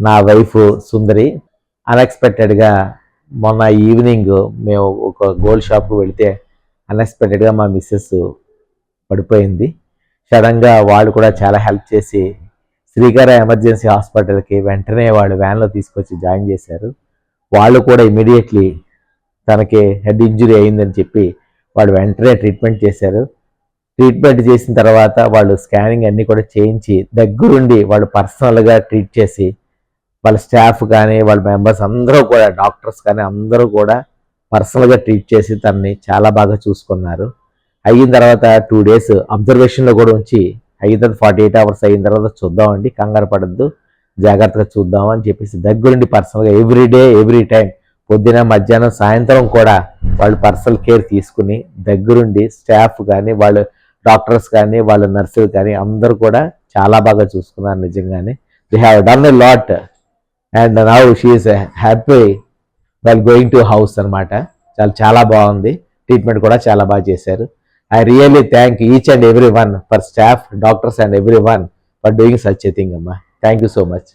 నా వైఫ్ సుందరి. అన్ఎక్స్పెక్టెడ్గా మొన్న ఈవినింగ్ మేము ఒక గోల్డ్ షాప్కి వెళితే అన్ఎక్స్పెక్టెడ్గా మా మిస్సెస్ పడిపోయింది. సడన్గా వాళ్ళు కూడా చాలా హెల్ప్ చేసి శ్రీకర ఎమర్జెన్సీ హాస్పిటల్కి వెంటనే వాళ్ళు వ్యాన్లో తీసుకొచ్చి జాయిన్ చేశారు. వాళ్ళు కూడా ఇమీడియట్లీ తనకి హెడ్ ఇంజురీ అయిందని చెప్పి వాళ్ళు వెంటనే ట్రీట్మెంట్ చేశారు. ట్రీట్మెంట్ చేసిన తర్వాత వాళ్ళు స్కానింగ్ అన్నీ కూడా చేయించి దగ్గరుండి వాళ్ళు పర్సనల్గా ట్రీట్ చేసి వాళ్ళ స్టాఫ్ కానీ వాళ్ళ మెంబర్స్ అందరూ కూడా డాక్టర్స్ కానీ అందరూ కూడా పర్సనల్గా ట్రీట్ చేసి తనని చాలా బాగా చూసుకున్నారు. అయిన తర్వాత 2 days అబ్జర్వేషన్లో కూడా ఉంచి అయిన తర్వాత 48 hours అయిన తర్వాత చూద్దామండి, కంగారు పడద్దు, జాగ్రత్తగా చూద్దాం అని చెప్పేసి దగ్గరుండి పర్సనల్గా ఎవ్రీడే ఎవ్రీ టైం పొద్దున మధ్యాహ్నం సాయంత్రం కూడా వాళ్ళు పర్సనల్ కేర్ తీసుకుని దగ్గరుండి స్టాఫ్ కానీ వాళ్ళు డాక్టర్స్ కానీ వాళ్ళ నర్సులు కానీ అందరూ కూడా చాలా బాగా చూసుకున్నారు. నిజంగానే they have done a lot and now she is happy while going to house అనమాట. చాలా బాగుంది. ట్రీట్మెంట్ కూడా చాలా బాగా చేశారు. I really thank each and everyone for staff, doctors and everyone for doing such a thing, Amma. Thank you so much.